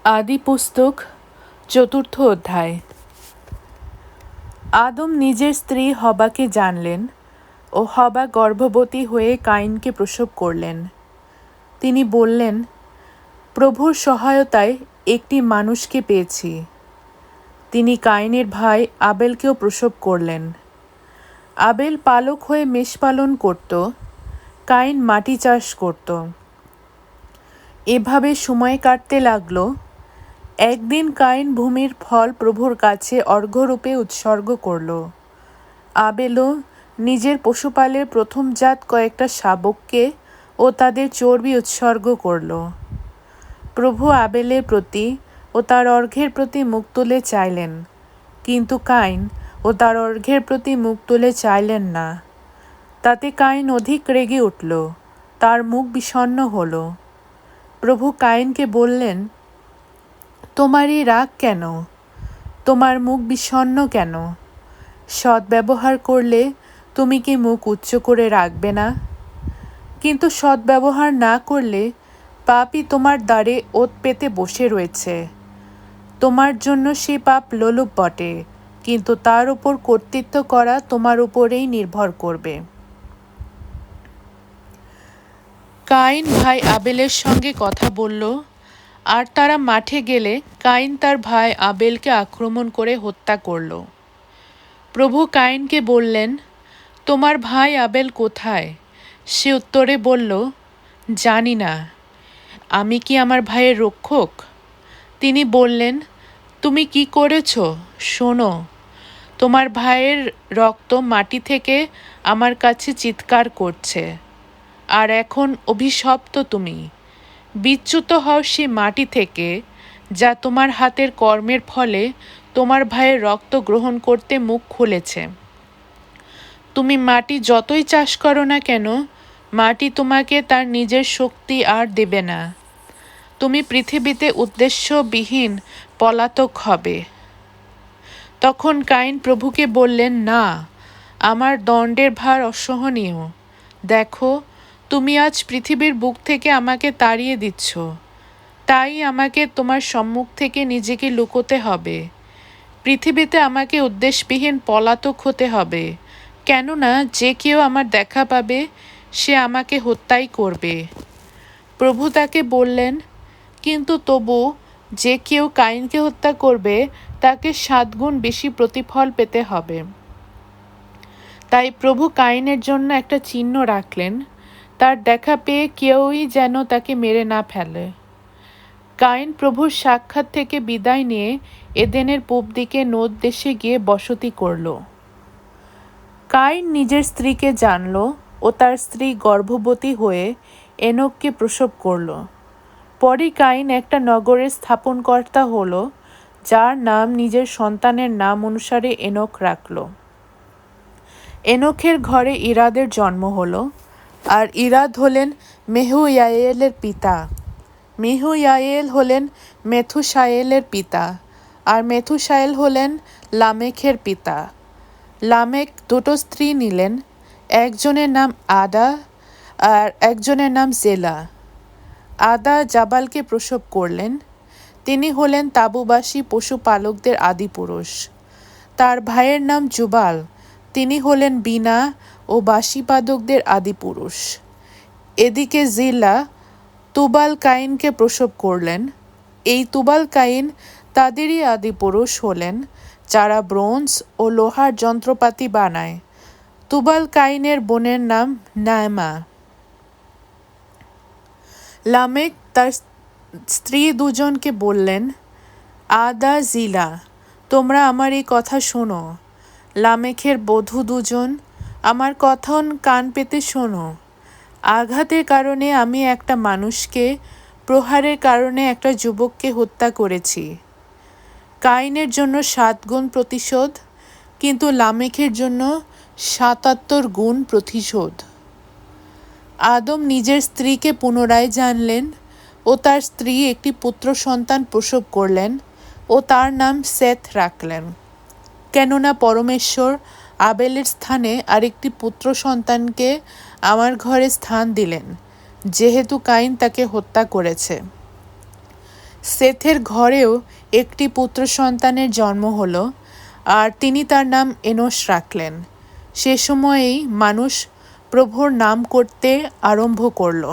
আদি পুস্তক ৪র্থ অধ্যায়। আদম নিজের স্ত্রী হবাকে জানলেন ও হবা গর্ভবতী হয়ে কাইনকে প্রসব করলেন। তিনি বললেন, প্রভুর সহায়তায় একটি মানুষকে পেয়েছি। তিনি কাইনের ভাই আবেলকেও প্রসব করলেন। আবেল পালক হয়ে মেষ পালন করত, কাইন মাটি চাষ করত। এভাবে সময় কাটতে লাগলো। একদিন কাইন ভূমির ফল প্রভুর কাছে অর্ঘ্যরূপে উৎসর্গ করল। আবেলও নিজের পশুপালের প্রথমজাত কয়েকটা শাবককে ও তাদের চর্বি উৎসর্গ করল। প্রভু আবেলের প্রতি ও তার অর্ঘ্যের প্রতি মুখ তুলে চাইলেন, কিন্তু কাইন ও তার অর্ঘ্যের প্রতি মুখ তুলে চাইলেন না। তাতে কাইন অধিক রেগে উঠল, তার মুখ বিষণ্ণ হল। প্রভু কাইনকে বললেন, তোমার এই রাগ কেন? তোমার মুখ বিষণ্ণ কেন? সদ্ব্যবহার করলে তুমি কি মুখ উচ্চ করে রাখবে না? কিন্তু সদ্ব্যবহার না করলে পাপই তোমার দ্বারে ওত পেতে বসে রয়েছে। তোমার জন্য সে পাপ লোলুপ বটে, কিন্তু তার উপর কর্তৃত্ব করা তোমার উপরেই নির্ভর করবে। কাইন ভাই আবেলের সঙ্গে কথা বলল, আর তারা মাঠে গেলে কাইন তার ভাই আবেলকে আক্রমণ করে হত্যা করল। প্রভু কাইনকে বললেন, তোমার ভাই আবেল কোথায়? সে উত্তরে বলল, জানি না। আমি কি আমার ভাইয়ের রক্ষক? তিনি বললেন, তুমি কি করেছ? শোনো, তোমার ভাইয়ের রক্ত মাটি থেকে আমার কাছে চিৎকার করছে, আর এখন অভিশপ্ত তুমি। বিচ্যুত হও সে মাটি থেকে, যা তোমার হাতের কর্মের ফলে তোমার ভাইয়ের রক্ত গ্রহণ করতে মুখ খুলেছে। তুমি মাটি যতই চাষ করো না কেন, মাটি তোমাকে তার নিজের শক্তি আর দেবে না। তুমি পৃথিবীতে উদ্দেশ্যবিহীন পলাতক হবে। তখন কাইন প্রভুকে বললেন, না, আমার দণ্ডের ভার অসহনীয়। দেখো, তুমি আজ পৃথিবীর বুক থেকে আমাকে তাড়িয়ে দিচ্ছ, তাই আমাকে তোমার সম্মুখ থেকে নিজেকে লুকোতে হবে। পৃথিবীতে আমাকে উদ্দেশ্যবিহীন পলাতক হতে হবে, কেননা যে কেউ আমার দেখা পাবে সে আমাকে হত্যাই করবে। প্রভু তাকে বললেন, কিন্তু তবু যে কেউ কাইনকে হত্যা করবে তাকে 7 গুণ বেশি প্রতিফল পেতে হবে। তাই প্রভু কাইনের জন্য একটা চিহ্ন রাখলেন, তার দেখা পেয়ে কেউই যেন তাকে মেরে না ফেলে। কাইন প্রভুর সাক্ষাৎ থেকে বিদায় নিয়ে এদেনের পূব দিকে নোদ দেশে গিয়ে বসতি করল। কাইন নিজের স্ত্রীকে জানল ও তার স্ত্রী গর্ভবতী হয়ে এনককে প্রসব করল। পরে কাইন একটা নগরের স্থাপনকর্তা হল, যার নাম নিজের সন্তানের নাম অনুসারে এনক রাখল। এনকের ঘরে ইরাদের জন্ম হল, আর ইরাদ হলেন মেহুয়ায়েলের পিতা। মেহুয়ায়েল হলেন মেথুসায়েলের পিতা, আর মেথুসায়েল হলেন লামেখের পিতা। লামেক 2টো স্ত্রী নিলেন, একজনের নাম আদা আর একজনের নাম জেলা। আদা জাবালকে প্রসব করলেন। তিনি হলেন তাঁবুবাসী পশুপালকদের আদিপুরুষ। তার ভাইয়ের নাম জুবাল, তিনি হলেন বীণা ও বাঁশিবাদকদের আদিপুরুষ। এদিকে জিলা তুবাল কাইনকে প্রসব করলেন। এই তুবাল কাইন তাদেরই আদিপুরুষ হলেন, যারা ব্রোঞ্জ ও লোহার যন্ত্রপাতি বানায়। তুবাল কাইনের বোনের নাম নায়মা। লামেক তার স্ত্রী 2জনকে বললেন, আদা, জিলা, তোমরা আমার এই কথা শোনো। লামেখের বধূ 2জন, আমার কথা কান পেতে শোনো। আঘাতের কারণে আমি একটা মানুষকে, প্রহারের কারণে একটা যুবককে হত্যা করেছি। কাইনের জন্য 7 গুণ প্রতিশোধ, কিন্তু লামেখের জন্য 77 গুণ প্রতিশোধ। আদম নিজের স্ত্রীকে পুনরায় জানলেন ও তার স্ত্রী একটি পুত্র সন্তান প্রসব করলেন ও তার নাম সেথ রাখলেন, কেননা পরমেশ্বর আবেলের স্থানে আরেকটি পুত্র সন্তানকে আমার ঘরে স্থান দিলেন, যেহেতু কাইন তাকে হত্যা করেছে। সেথের ঘরেও একটি পুত্র সন্তানের জন্ম হলো, আর তিনি তার নাম এনোশ রাখলেন। সে সময়েই মানুষ প্রভুর নাম করতে আরম্ভ করল।